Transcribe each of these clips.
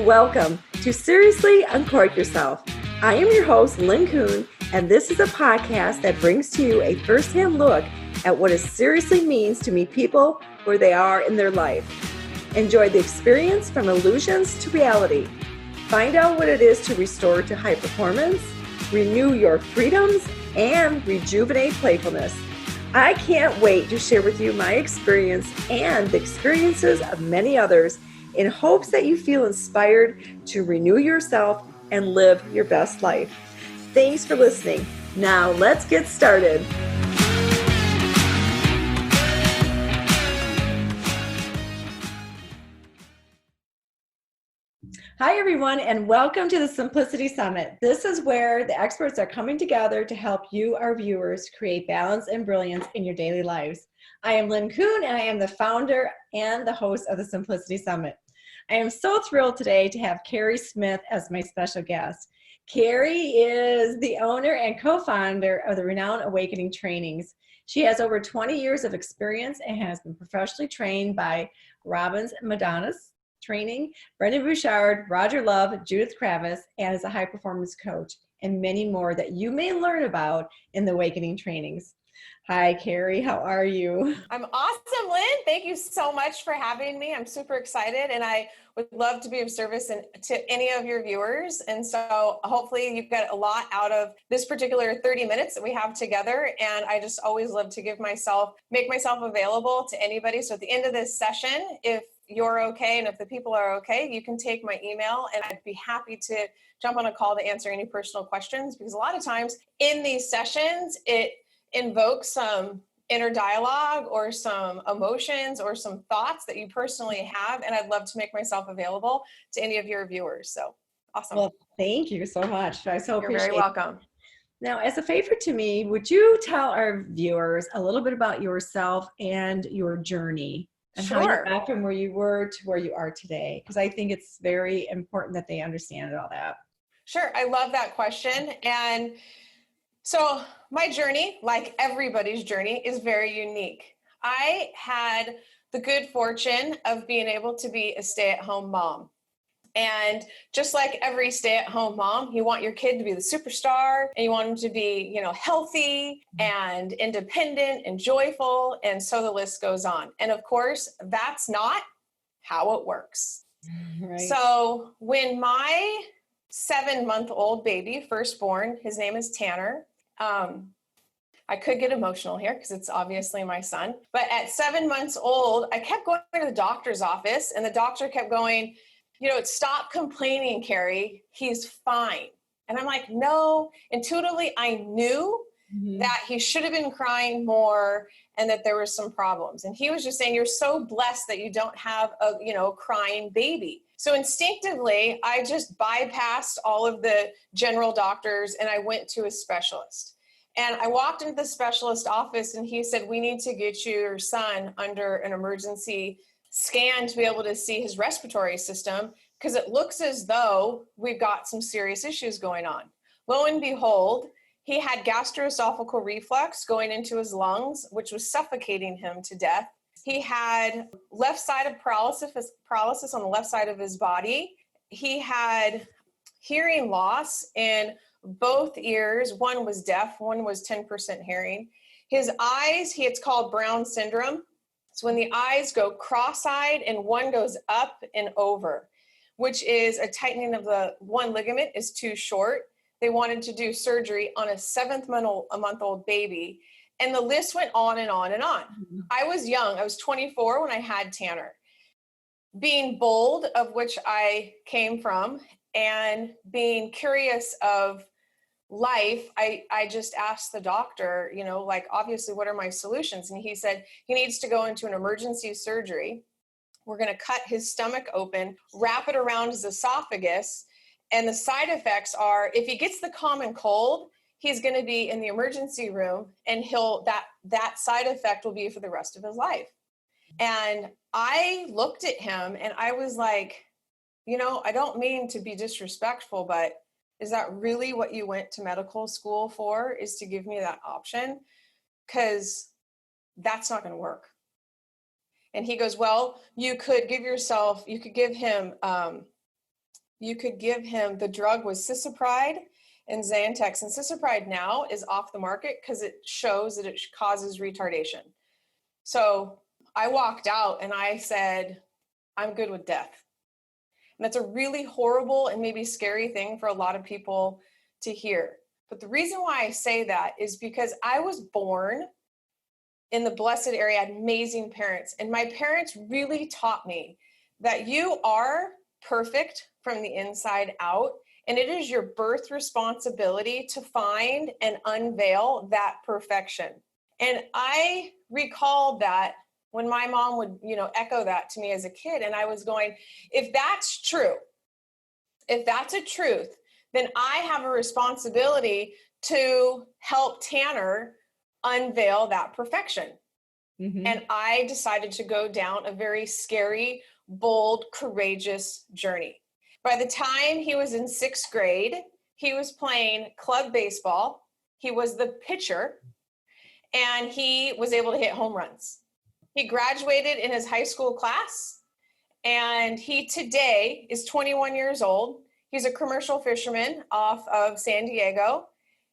Welcome to Seriously Uncork Yourself. I am your host, Lynn Kuhn, and this is a podcast that brings to you a firsthand look at what it seriously means to meet people where they are in their life. Enjoy the experience from illusions to reality. Find out what it is to restore to high performance, renew your freedoms, and rejuvenate playfulness. I can't wait to share with you my experience and the experiences of many others in hopes that you feel inspired to renew yourself and live your best life. Thanks for listening. Now let's get started. Hi, everyone, and welcome to the Simplicity Summit. This is where the experts are coming together to help you, our viewers, create balance and brilliance in your daily lives. I am Lynn Kuhn, and I am the founder and the host of the Simplicity Summit. I am so thrilled today to have Kerry Smith as my special guest. Kerry is the owner and co-founder of the Renown Awakening Trainings. She has over 20 years of experience and has been professionally trained by Robbins-Madanes Training, Brendon, Roger Love, Judith Kravitz, and is a high-performance coach, and many more that you may learn about in the Awakening Trainings. Hi, Kerry. How are you? I'm awesome, Lynn. Thank you so much for having me. I'm super excited, and I would love to be of service to any of your viewers. And so hopefully you get a lot out of this particular 30 minutes that we have together. And I just always love to make myself available to anybody. So at the end of this session, if you're okay and if the people are okay, you can take my email and I'd be happy to jump on a call to answer any personal questions, because a lot of times in these sessions, it invokes some inner dialogue or some emotions or some thoughts that you personally have. And I'd love to make myself available to any of your viewers. So awesome. Well, thank you so much. I so appreciate it. You're very welcome. Now, as a favor to me, would you tell our viewers a little bit about yourself and your journey and how you got from where you were to where you are today? Because I think it's very important that they understand all that. Sure. I love that question. And so my journey, like everybody's journey, is very unique. I had the good fortune of being able to be a stay-at-home mom. And just like every stay-at-home mom, you want your kid to be the superstar and you want them to be, healthy and independent and joyful. And so the list goes on. And of course, that's not how it works. Right. So when my 7-month-old baby, firstborn, his name is Tanner. I could get emotional here because it's obviously my son. But at 7 months old, I kept going to the doctor's office and the doctor kept going, stop complaining, Kerry. He's fine. And I'm like, no. Intuitively, I knew that he should have been crying more and that there were some problems. And he was just saying, you're so blessed that you don't have a crying baby. So instinctively, I just bypassed all of the general doctors and I went to a specialist. And I walked into the specialist office and he said, we need to get your son under an emergency scan to be able to see his respiratory system because it looks as though we've got some serious issues going on. Lo and behold, he had gastroesophageal reflux going into his lungs, which was suffocating him to death. He had left-sided paralysis on the left side of his body. He had hearing loss in both ears. One was deaf, one was 10% hearing. His eyes, it's called Brown syndrome. So when the eyes go cross-eyed and one goes up and over, which is a tightening of the one ligament is too short. They wanted to do surgery on a 7-month-old baby. And the list went on and on and on. I was young. I was 24 when I had Tanner. Being bold, of which I came from, and being curious of life, I just asked the doctor, obviously, what are my solutions? And he said, he needs to go into an emergency surgery. We're going to cut his stomach open, wrap it around his esophagus. And the side effects are, if he gets the common cold, he's going to be in the emergency room and that side effect will be for the rest of his life. And I looked at him and I was like, I don't mean to be disrespectful, but is that really what you went to medical school for, is to give me that option? Because that's not going to work. And he goes, well, you could give him you could give him, the drug was cisapride and Xantex. And cisapride now is off the market because it shows that it causes retardation. So I walked out and I said, I'm good with death. And that's a really horrible and maybe scary thing for a lot of people to hear. But the reason why I say that is because I was born in the blessed area. I had amazing parents. And my parents really taught me that you are perfect from the inside out. And it is your birth responsibility to find and unveil that perfection. And I recalled that when my mom would, echo that to me as a kid. And I was going, if that's true, if that's a truth, then I have a responsibility to help Tanner unveil that perfection. Mm-hmm. And I decided to go down a very scary, bold, courageous journey. By the time he was in 6th grade, he was playing club baseball. He was the pitcher, and he was able to hit home runs. He graduated in his high school class, and he today is 21 years old. He's a commercial fisherman off of San Diego.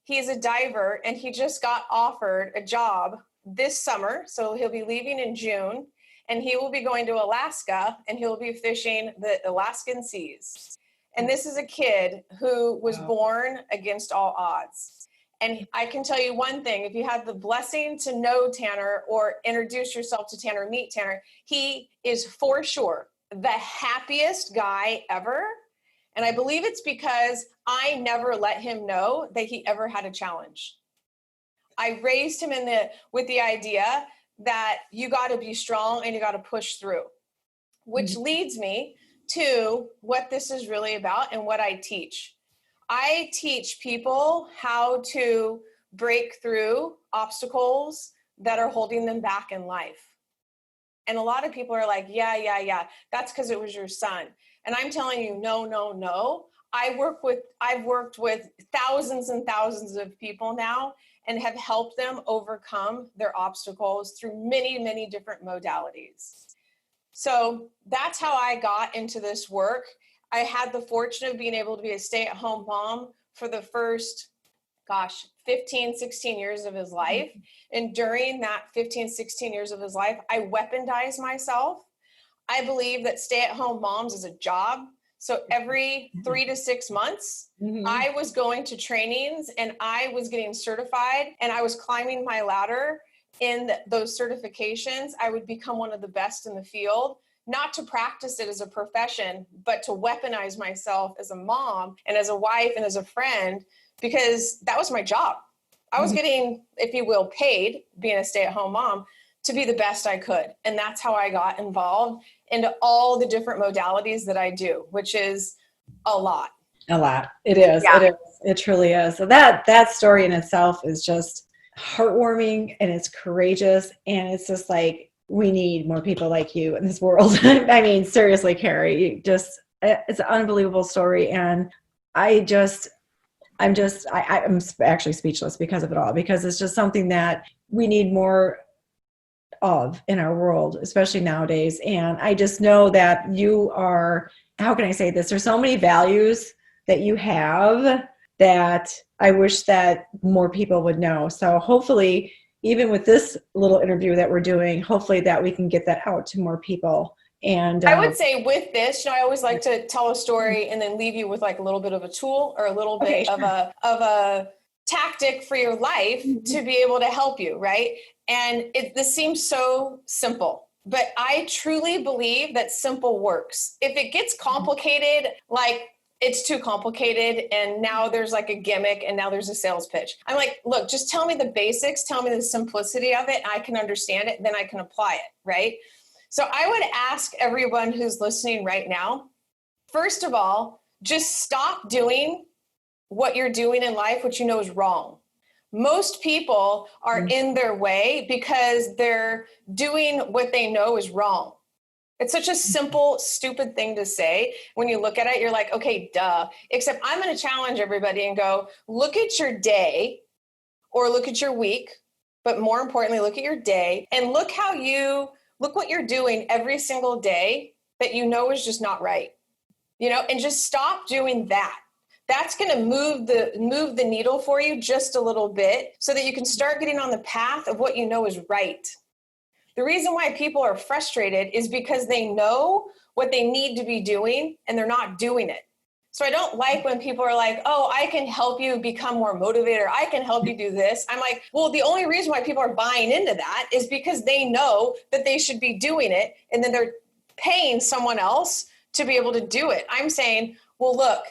He's a diver, and he just got offered a job this summer. So he'll be leaving in June, and he will be going to Alaska, and he'll be fishing the Alaskan seas. And this is a kid who was born against all odds. And I can tell you one thing, if you had the blessing to know Tanner or introduce yourself to Tanner, meet Tanner, he is for sure the happiest guy ever. And I believe it's because I never let him know that he ever had a challenge. I raised him with the idea that you got to be strong and you got to push through, which leads me to what this is really about and what I teach. I teach people how to break through obstacles that are holding them back in life. And a lot of people are like, yeah, that's because it was your son. And I'm telling you, no. I've worked with thousands and thousands of people now and have helped them overcome their obstacles through many, many different modalities. So that's how I got into this work. I had the fortune of being able to be a stay-at-home mom for the first, 15, 16 years of his life. And during that 15, 16 years of his life, I weaponized myself. I believe that stay-at-home moms is a job. So every 3 to 6 months, I was going to trainings and I was getting certified and I was climbing my ladder in those certifications. I would become one of the best in the field, not to practice it as a profession, but to weaponize myself as a mom and as a wife and as a friend, because that was my job. I was getting, if you will, paid being a stay-at-home mom to be the best I could. And that's how I got involved into all the different modalities that I do, which is a lot. A lot. It is. Yeah. It is. It truly is. So that story in itself is just heartwarming and it's courageous. And it's just like, we need more people like you in this world. I mean, seriously, Kerry, it's an unbelievable story. And I'm actually speechless because of it all, because it's just something that we need more of in our world, especially nowadays. And I just know that you are, how can I say this? There's so many values that you have that I wish that more people would know. So hopefully, even with this little interview that we're doing, hopefully that we can get that out to more people. And I would say with this, I always like to tell a story and then leave you with like a little bit of a tool or a little bit of a tactic for your life to be able to help you, right? And this seems so simple, but I truly believe that simple works. If it gets complicated, like it's too complicated and now there's like a gimmick and now there's a sales pitch. I'm like, look, just tell me the basics, tell me the simplicity of it, and I can understand it, then I can apply it, right? So I would ask everyone who's listening right now, first of all, just stop doing what you're doing in life, which you know is wrong. Most people are in their way because they're doing what they know is wrong. It's such a simple, stupid thing to say. When you look at it, you're like, okay, duh. Except I'm going to challenge everybody and go, look at your day or look at your week, but more importantly, look at your day and look what you're doing every single day that you know is just not right. and just stop doing that. That's going to move the needle for you just a little bit so that you can start getting on the path of what you know is right. The reason why people are frustrated is because they know what they need to be doing and they're not doing it. So I don't like when people are like, oh, I can help you become more motivated, or I can help you do this. I'm like, well, the only reason why people are buying into that is because they know that they should be doing it, and then they're paying someone else to be able to do it. I'm saying, well, look,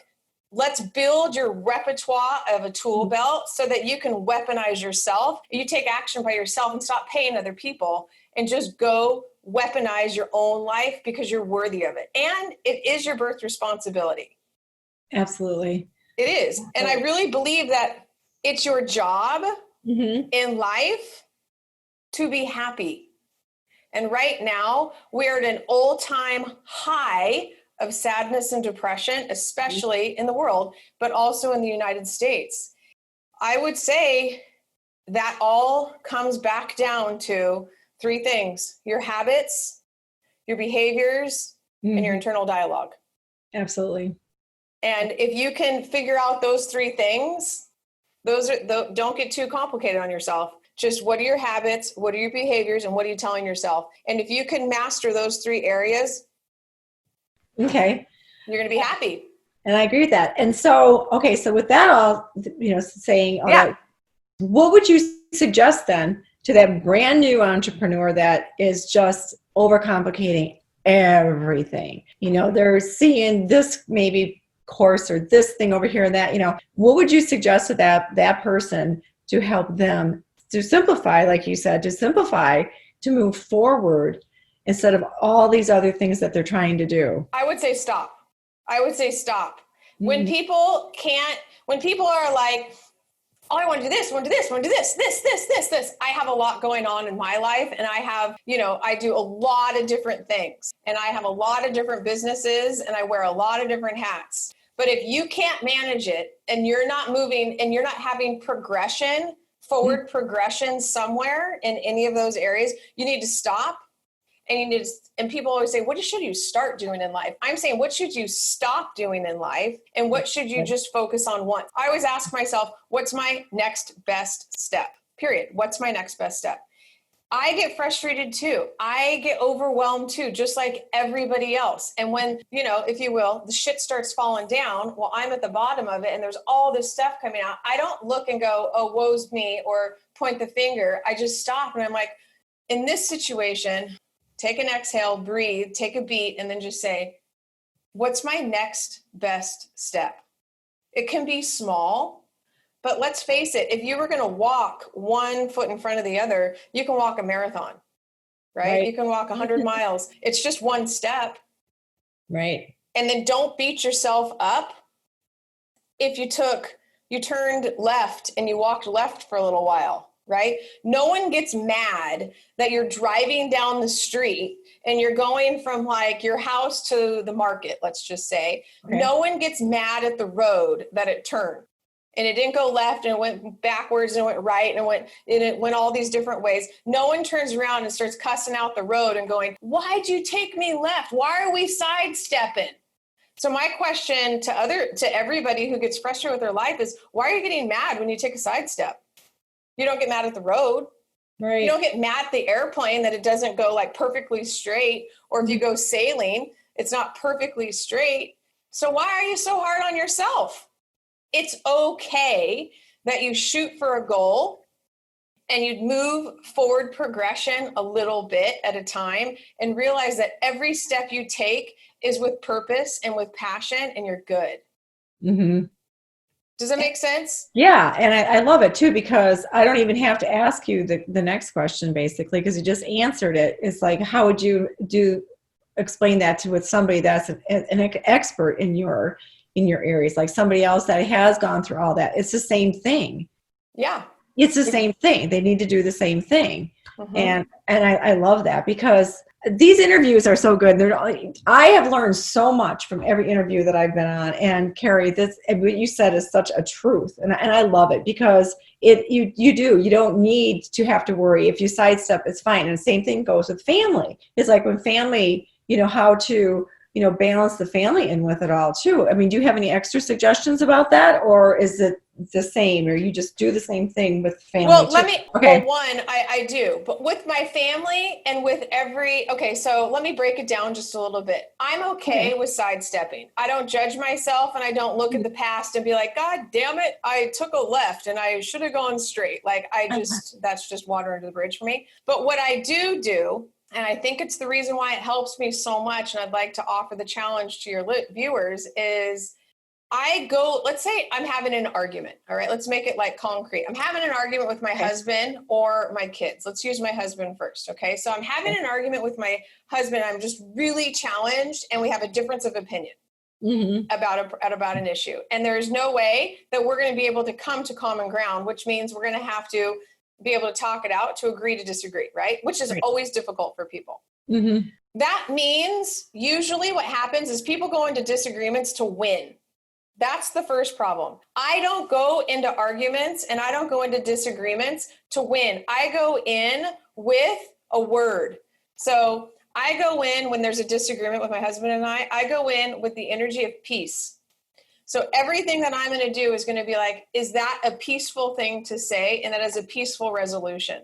let's build your repertoire of a tool belt so that you can weaponize yourself. You take action by yourself and stop paying other people and just go weaponize your own life because you're worthy of it. And it is your birth responsibility. Absolutely. It is. And I really believe that it's your job in life to be happy. And right now, we're at an all-time high of sadness and depression, especially in the world, but also in the United States. I would say that all comes back down to three things: your habits, your behaviors, and your internal dialogue. Absolutely. And if you can figure out those three things, don't get too complicated on yourself. Just what are your habits, what are your behaviors, and what are you telling yourself? And if you can master those three areas, okay, you're going to be happy. And I agree with that. And so, okay, so with that all, saying all that, what would you suggest then to that brand new entrepreneur that is just overcomplicating everything? They're seeing this maybe course or this thing over here and that, what would you suggest to that person to help them to simplify, like you said, to move forward instead of all these other things that they're trying to do? I would say stop. When people are like, oh, I want to do this, this. I have a lot going on in my life, and I have, I do a lot of different things, and I have a lot of different businesses, and I wear a lot of different hats. But if you can't manage it, and you're not moving, and you're not having forward progression somewhere in any of those areas, you need to stop. And people always say, what should you start doing in life? I'm saying, what should you stop doing in life? And what should you just focus on once? I always ask myself, what's my next best step? Period. What's my next best step? I get frustrated too. I get overwhelmed too, just like everybody else. And when, if you will, the shit starts falling down, well, I'm at the bottom of it and there's all this stuff coming out. I don't look and go, oh, woe's me, or point the finger. I just stop and I'm like, in this situation, take an exhale, breathe, take a beat, and then just say, what's my next best step? It can be small, but let's face it, if you were going to walk 1 foot in front of the other, you can walk a marathon, right? You can walk 100 miles. It's just one step. Right. And then don't beat yourself up if you turned left and you walked left for a little while. Right? No one gets mad that you're driving down the street and you're going from like your house to the market, let's just say. Okay. No one gets mad at the road that it turned and it didn't go left and it went backwards and it went right and it went all these different ways. No one turns around and starts cussing out the road and going, why'd you take me left? Why are we sidestepping? So my question to everybody who gets frustrated with their life is, why are you getting mad when you take a sidestep? You don't get mad at the road. Right. You don't get mad at the airplane that it doesn't go like perfectly straight. Or if you go sailing, it's not perfectly straight. So why are you so hard on yourself? It's okay that you shoot for a goal and you move forward progression a little bit at a time and realize that every step you take is with purpose and with passion, and you're good. Mm-hmm. Does that make sense? Yeah. And I love it too, because I don't even have to ask you the next question, basically, because you just answered it. It's like, how would you explain that with somebody that's an expert in your areas, like somebody else that has gone through all that? It's the same thing. Yeah. It's the same thing. They need to do the same thing. Mm-hmm. And I love that, because these interviews are so good. I have learned so much from every interview that I've been on. And Kerry, what you said is such a truth. And I love it, because you don't need to have to worry. If you sidestep, it's fine. And the same thing goes with family. It's like when family, how to balance the family in with it all too. I mean, do you have any extra suggestions about that, or is it the same, or you just do the same thing with family? Well, Okay. one, I do, but with my family and with so let me break it down just a little bit. I'm okay with sidestepping. I don't judge myself, and I don't look at the past and be like, God damn it, I took a left and I should have gone straight. Like that's just water under the bridge for me. But what I do, and I think it's the reason why it helps me so much, and I'd like to offer the challenge to your viewers, is let's say I'm having an argument. All right, let's make it like concrete. I'm having an argument with my husband or my kids. Let's use my husband first. Okay, so I'm having an argument with my husband. I'm just really challenged, and we have a difference of opinion about an issue. And there's no way that we're going to be able to come to common ground, which means we're going to have to be able to talk it out, to agree to disagree, right? Which is always difficult for people. That means usually what happens is people go into disagreements to win. That's the first problem. I don't go into arguments and I don't go into disagreements to win. I go in with a word. So I go in when there's a disagreement with my husband and I go in with the energy of peace. So everything that I'm going to do is going to be like, is that a peaceful thing to say? And that is a peaceful resolution.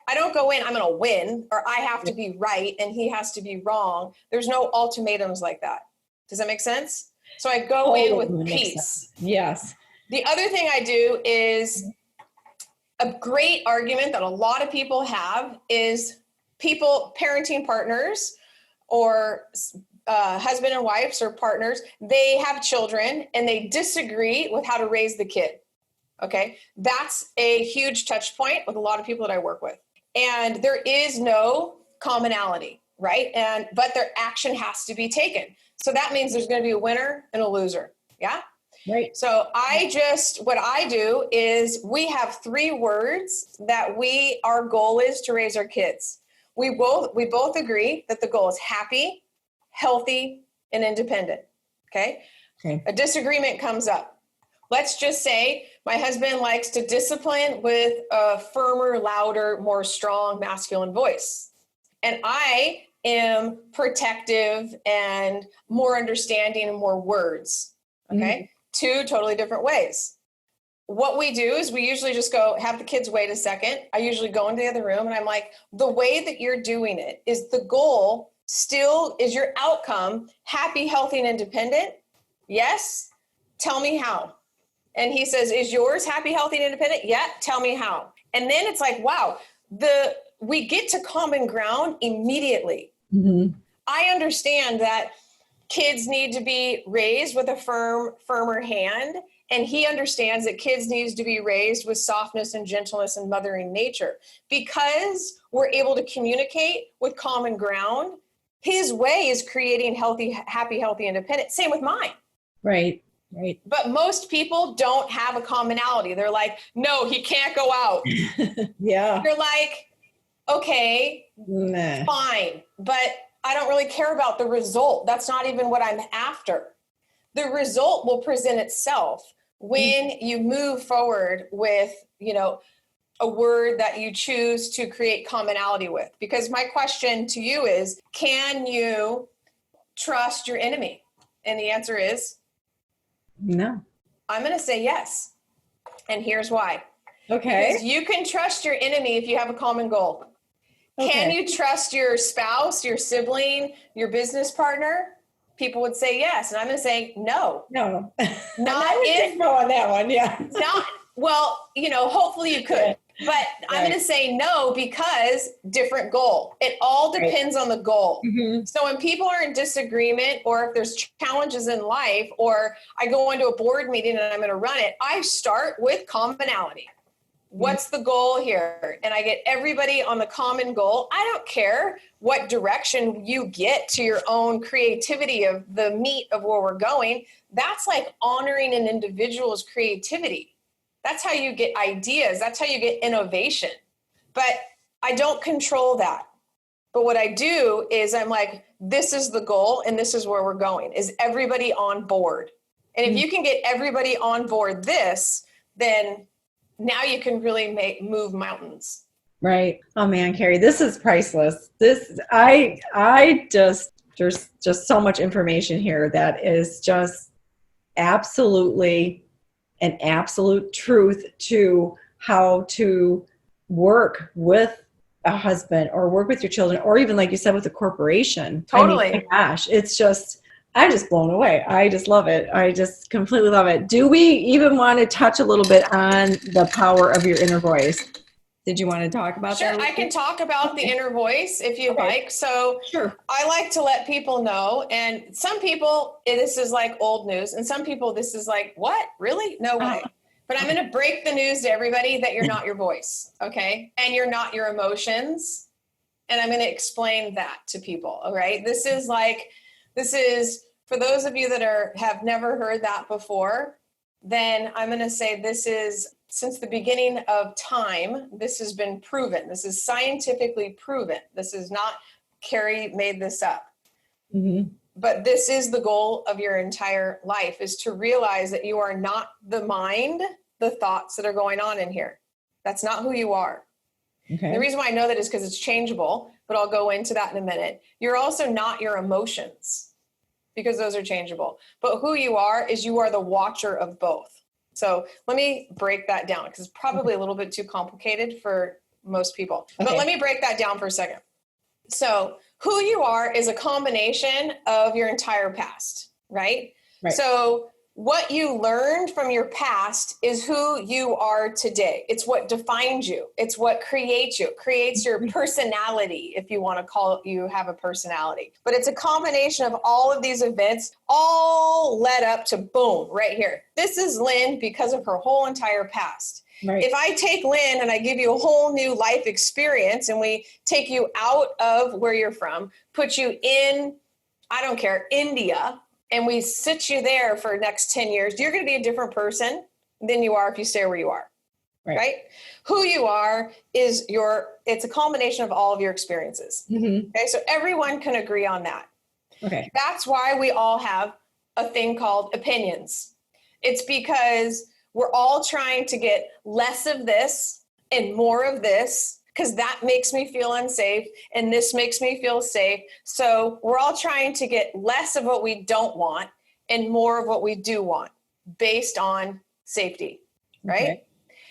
I don't go in, I'm going to win, or I have to be right and he has to be wrong. There's no ultimatums like that. Does that make sense? So I go in with peace. Yes. The other thing I do is a great argument that a lot of people have is parenting partners or husband and wives or partners, they have children and they disagree with how to raise the kid. Okay. That's a huge touch point with a lot of people that I work with. And there is no commonality, right? But their action has to be taken. So that means there's going to be a winner and a loser. Yeah. Right. So what I do is we have 3 words that our goal is to raise our kids. We both agree that the goal is happy, healthy, and independent. Okay. A disagreement comes up. Let's just say my husband likes to discipline with a firmer, louder, more strong, masculine voice. And I am protective and more understanding and more words. Okay. 2 totally different ways. What we do is we usually just go have the kids wait a second. I usually go into the other room and I'm like, the way that you're doing it is the goal still is your outcome happy, healthy, and independent? Yes. Tell me how. And he says, is yours happy, healthy, and independent? Yeah. Tell me how. And then it's like, wow, we get to common ground immediately. I understand that kids need to be raised with a firmer hand. And he understands that kids need to be raised with softness and gentleness and mothering nature. Because we're able to communicate with common ground, his way is creating happy, healthy, independent. Same with mine. Right. But most people don't have a commonality. They're like, no, he can't go out. Yeah. You're like, okay, fine. But I don't really care about the result. That's not even what I'm after. The result will present itself when you move forward with, a word that you choose to create commonality with. Because my question to you is, can you trust your enemy? And the answer is no. I'm going to say yes. And here's why. Okay. Because you can trust your enemy if you have a common goal. Okay. Can you trust your spouse, your sibling, your business partner? People would say yes. And I'm going to say no. No. Not if no on that one. Yeah. Hopefully you could. But I'm going to say no because different goal. It all depends on the goal. So when people are in disagreement or if there's challenges in life or I go into a board meeting and I'm going to run it, I start with commonality. What's the goal here? And I get everybody on the common goal. I don't care what direction you get to your own creativity of the meat of where we're going. That's like honoring an individual's creativity. That's how you get ideas. That's how you get innovation. But I don't control that. But what I do is I'm like, this is the goal and this is where we're going. Is everybody on board? And if you can get everybody on board then now you can really move mountains. Right. Oh man, Kerry, this is priceless. I just There's just so much information here that is just absolutely an absolute truth to how to work with a husband or work with your children, or even like you said, with a corporation. Totally. I mean, my gosh, I'm just blown away. I just love it. I just completely love it. Do we even want to touch a little bit on the power of your inner voice? Did you want to talk about that? Sure, I can talk about the inner voice if you like. So Sure. I like to let people know, and some people, this is like old news, and some people, this is like, what? Really? No way. But I'm going to break the news to everybody that you're not your voice, okay? And you're not your emotions. And I'm going to explain that to people, all right? This is for those of you that have never heard that before, then I'm going to say this is, since the beginning of time, this has been proven. This is scientifically proven. This is not Kerry made this up. Mm-hmm. But this is the goal of your entire life, is to realize that you are not the mind, the thoughts that are going on in here. That's not who you are. Okay. The reason why I know that is because it's changeable, but I'll go into that in a minute. You're also not your emotions, because those are changeable. But who you are is you are the watcher of both. So let me break that down, because it's probably a little bit too complicated for most people. Okay. But let me break that down for a second. So who you are is a combination of your entire past, right? So what you learned from your past is who you are today. It's what defines you. It's what creates you. It creates your personality, if you want to call it, you have a personality. But it's a combination of all of these events, all led up to boom, right here. This is Lynn because of her whole entire past. Right. If I take Lynn and I give you a whole new life experience, and we take you out of where you're from, put you in, I don't care, India, and we sit you there for the next 10 years, you're going to be a different person than you are if you stay where you are, right? Who you are is it's a culmination of all of your experiences. Mm-hmm. Okay, so everyone can agree on that. Okay. That's why we all have a thing called opinions. It's because we're all trying to get less of this and more of this, because that makes me feel unsafe and this makes me feel safe. So we're all trying to get less of what we don't want and more of what we do want, based on safety, right? Okay.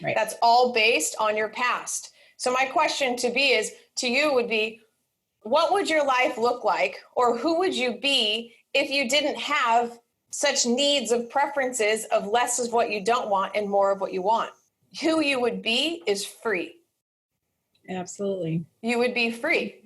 Right. That's all based on your past. So my question to you would be, what would your life look like, or who would you be if you didn't have such needs of preferences of less of what you don't want and more of what you want? Who you would be is free. Absolutely. You would be free.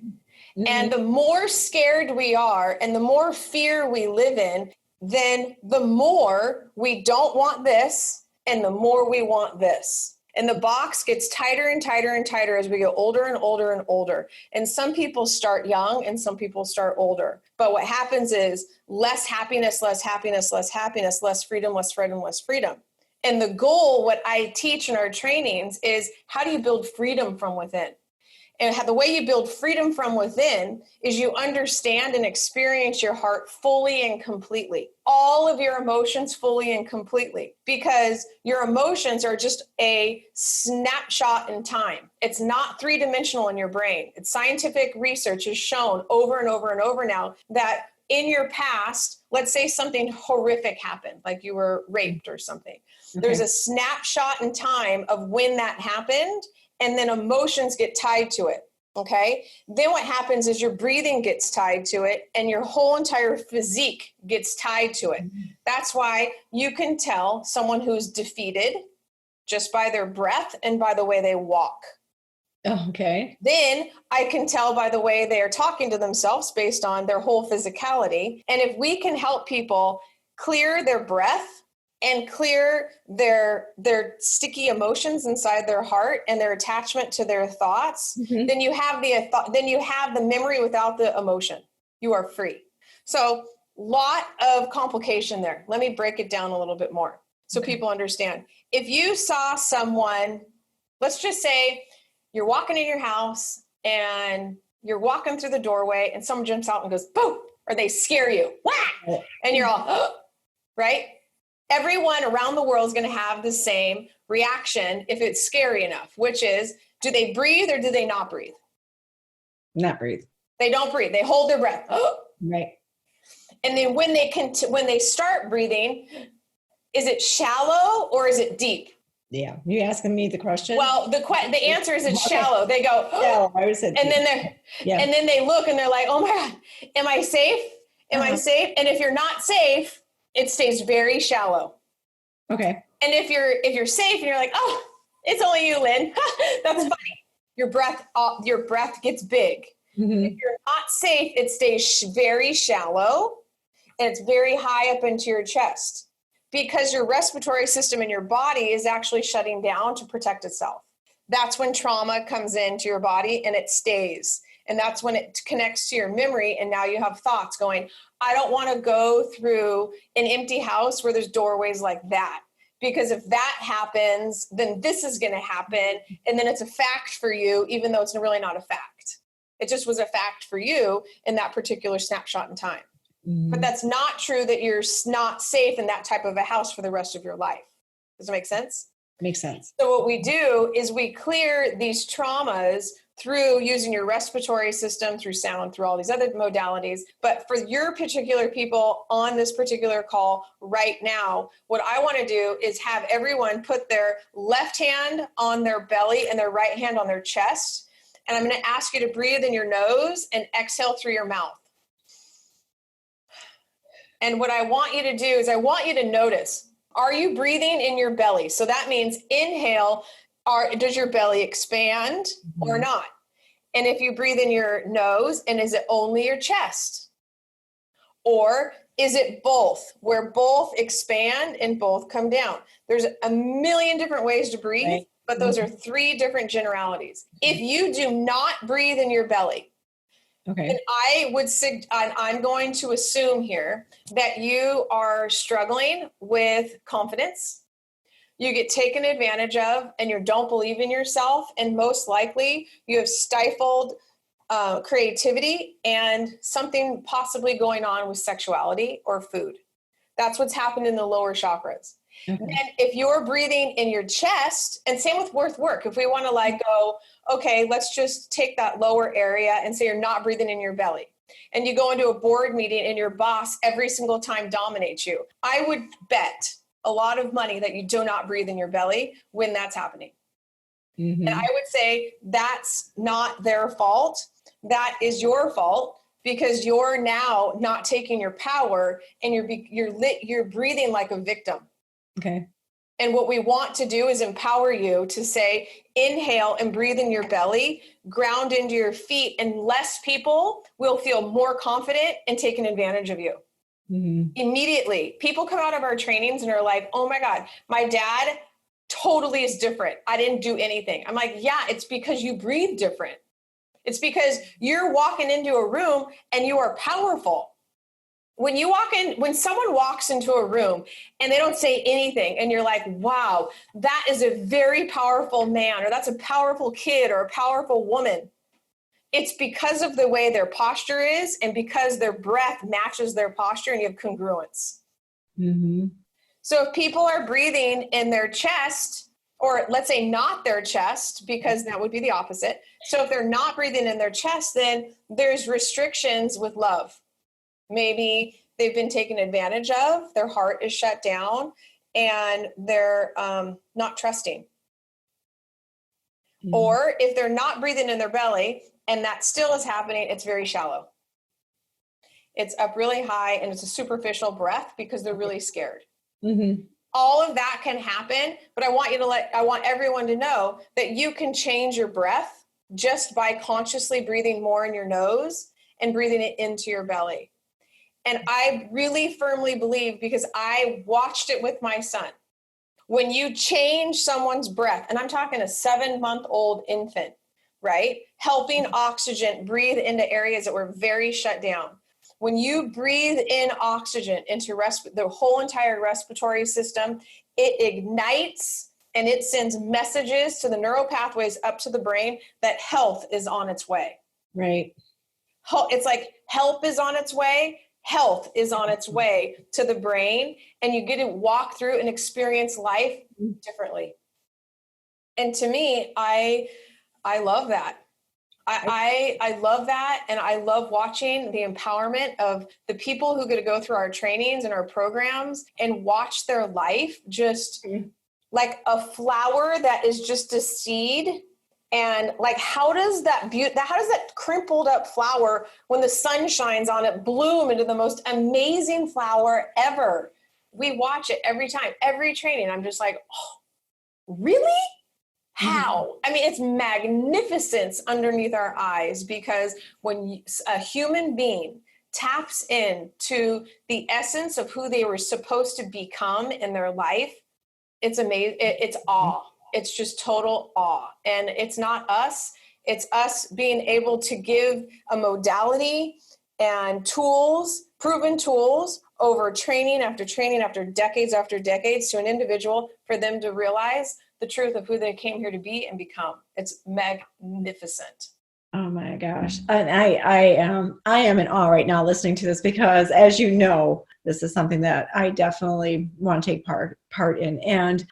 Mm-hmm. And the more scared we are and the more fear we live in, then the more we don't want this and the more we want this. And the box gets tighter and tighter and tighter as we get older and older and older. And some people start young and some people start older. But what happens is less happiness, less happiness, less happiness, less freedom, less freedom, less freedom. And the goal, what I teach in our trainings, is how do you build freedom from within? And the way you build freedom from within is you understand and experience your heart fully and completely. All of your emotions fully and completely. Because your emotions are just a snapshot in time. It's not three-dimensional in your brain. It's scientific research has shown over and over and over now that in your past, let's say something horrific happened, like you were raped or something. Okay. There's a snapshot in time of when that happened, and then emotions get tied to it, okay? Then what happens is your breathing gets tied to it, and your whole entire physique gets tied to it. Mm-hmm. That's why you can tell someone who's defeated just by their breath and by the way they walk. Okay. Then I can tell by the way they are talking to themselves based on their whole physicality. And if we can help people clear their breath and clear their sticky emotions inside their heart and their attachment to their thoughts, mm-hmm. then you have the memory without the emotion. You are free. So lot of complication there. Let me break it down a little bit more so people understand. If you saw someone, let's just say, you're walking in your house and you're walking through the doorway and someone jumps out and goes, boom, or they scare you. Wah! And you're all, oh, right? Everyone around the world is going to have the same reaction if it's scary enough, which is, do they breathe or do they not breathe? Not breathe. They don't breathe. They hold their breath. Oh, Right. And then when they start breathing, is it shallow or is it deep? Yeah. You asking me the question? Well, the answer is it's shallow. They go, shallow. I would say and then they look and they're like, oh my God, am I safe? Am I safe? And if you're not safe, it stays very shallow. Okay. And if you're safe and you're like, oh, it's only you, Lynn. That's funny. Your breath gets big. Mm-hmm. If you're not safe, it stays very shallow and it's very high up into your chest because your respiratory system in your body is actually shutting down to protect itself. That's when trauma comes into your body and it stays. And that's when it connects to your memory. And now you have thoughts going, I don't want to go through an empty house where there's doorways like that. Because if that happens, then this is going to happen. And then it's a fact for you, even though it's really not a fact. It just was a fact for you in that particular snapshot in time. Mm-hmm. But that's not true that you're not safe in that type of a house for the rest of your life. Does it make sense? Makes sense. So what we do is we clear these traumas through using your respiratory system, through sound, through all these other modalities. But for your particular people on this particular call right now, what I want to do is have everyone put their left hand on their belly and their right hand on their chest. And I'm going to ask you to breathe in your nose and exhale through your mouth. And what I want you to do is I want you to notice, are you breathing in your belly? So that means inhale, does your belly expand or not? And if you breathe in your nose, and is it only your chest? Or is it both, where both expand and both come down? There's a million different ways to breathe, right. But those are three different generalities. If you do not breathe in your belly, okay, then I'm going to assume here that you are struggling with confidence. You get taken advantage of and you don't believe in yourself. And most likely you have stifled creativity and something possibly going on with sexuality or food. That's what's happened in the lower chakras. Okay. And if you're breathing in your chest, and same with work, if we want to go, okay, let's just take that lower area and say you're not breathing in your belly. And you go into a board meeting and your boss every single time dominates you. I would bet a lot of money that you do not breathe in your belly when that's happening. Mm-hmm. And I would say that's not their fault. That is your fault because you're now not taking your power and you're breathing like a victim. Okay. And what we want to do is empower you to say, inhale and breathe in your belly, ground into your feet, and less people will feel more confident and taking advantage of you. Mm-hmm. Immediately, people come out of our trainings and are like, oh my God, my dad totally is different. I didn't do anything. I'm like, yeah, it's because you breathe different. It's because you're walking into a room and you are powerful. When someone walks into a room and they don't say anything and you're like, wow, that is a very powerful man, or that's a powerful kid or a powerful woman. It's because of the way their posture is and because their breath matches their posture and you have congruence. Mm-hmm. So if people are breathing in their chest, or let's say not their chest, because that would be the opposite. So if they're not breathing in their chest, then there's restrictions with love. Maybe they've been taken advantage of, their heart is shut down, and they're not trusting. Mm-hmm. Or if they're not breathing in their belly, and that still is happening, it's very shallow. It's up really high, and it's a superficial breath because they're really scared. Mm-hmm. All of that can happen, but I want everyone to know that you can change your breath just by consciously breathing more in your nose and breathing it into your belly. And I really firmly believe, because I watched it with my son, when you change someone's breath, and I'm talking a 7-month-old infant, right? Helping oxygen breathe into areas that were very shut down. When you breathe in oxygen into the whole entire respiratory system, it ignites and it sends messages to the neural pathways up to the brain that health is on its way. Right. It's like help is on its way. Health is on its way to the brain, and you get to walk through and experience life differently. And to me, I love that. I love that. And I love watching the empowerment of the people who get to go through our trainings and our programs and watch their life just like a flower that is just a seed. And like, how does that crimpled up flower, when the sun shines on it, bloom into the most amazing flower ever? We watch it every time, every training. I'm just like, oh, really? How? I mean, it's magnificence underneath our eyes, because when a human being taps into the essence of who they were supposed to become in their life, it's amazing. It's awe. It's just total awe. And it's not us. It's us being able to give a modality and tools, proven tools, over training after decades to an individual, for them to realize the truth of who they came here to be and become. It's magnificent. Oh my gosh. And I am in awe right now listening to this, because as you know, this is something that I definitely want to take part in. And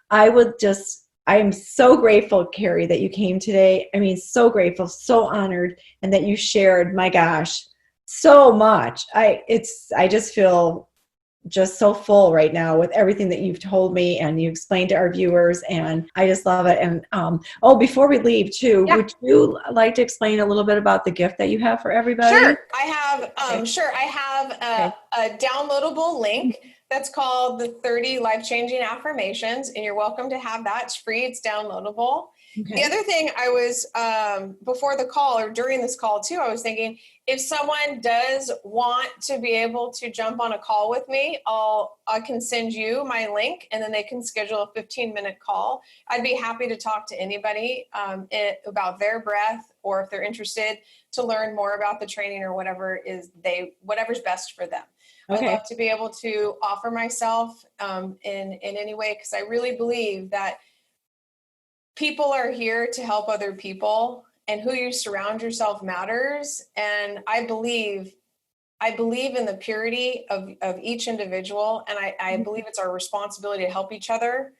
I'm so grateful, Kerry, that you came today. I mean, so grateful, so honored, and that you shared, my gosh, so much. I just feel just so full right now with everything that you've told me and you explained to our viewers, and I just love it. And before we leave too, would you like to explain a little bit about the gift that you have for everybody? Sure. I have a downloadable link that's called the 30 Life-Changing Affirmations, and you're welcome to have that. It's free. It's downloadable. Okay. The other thing I was, before the call or during this call too, I was thinking, if someone does want to be able to jump on a call with me, I can send you my link, and then they can schedule a 15-minute call. I'd be happy to talk to anybody about their breath, or if they're interested to learn more about the training or whatever's best for them. Okay. I'd love to be able to offer myself in any way, because I really believe that people are here to help other people, and who you surround yourself matters. And I believe in the purity of each individual. And I believe it's our responsibility to help each other.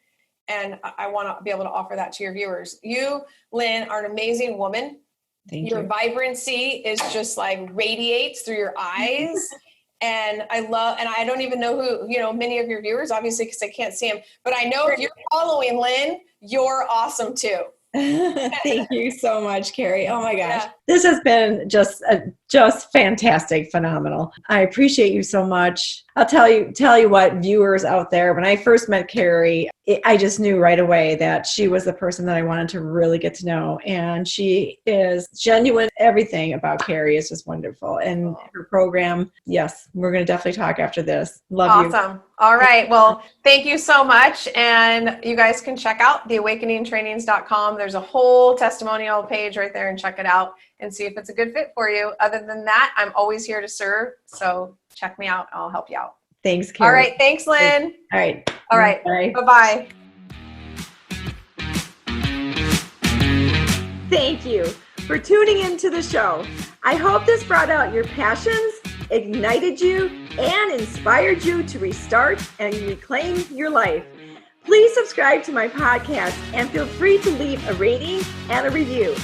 And I want to be able to offer that to your viewers. You, Lynn, are an amazing woman. Thank you. Your vibrancy is just like radiates through your eyes. And I don't even know who, many of your viewers, obviously, because I can't see them, but I know if you're following Lynn, you're awesome too. Thank you so much, Kerry. Oh my gosh. Yeah. This has been just fantastic, phenomenal. I appreciate you so much. I'll tell you what, viewers out there, when I first met Kerry, I just knew right away that she was the person that I wanted to really get to know. And she is genuine. Everything about Kerry is just wonderful. And her program, yes, we're going to definitely talk after this. Love you. Awesome. All right. Well, thank you so much. And you guys can check out theawakeningtrainings.com. There's a whole testimonial page right there, and check it out and see if it's a good fit for you. Other than that, I'm always here to serve. So check me out. I'll help you out. Thanks, Kerry. All right. Thanks, Lynn. All right. All right. Bye. Bye-bye. Thank you for tuning into the show. I hope this brought out your passions, ignited you, and inspired you to restart and reclaim your life. Please subscribe to my podcast and feel free to leave a rating and a review.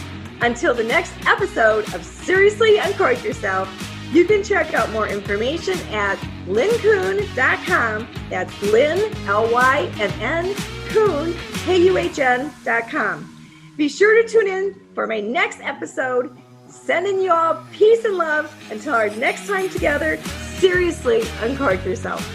Until the next episode of Seriously Uncork Yourself, you can check out more information at lynnkun.com. That's Lynn, L-Y-N-N, Kun, K-U-H-N.com. Be sure to tune in for my next episode. Sending you all peace and love until our next time together. Seriously Uncork Yourself.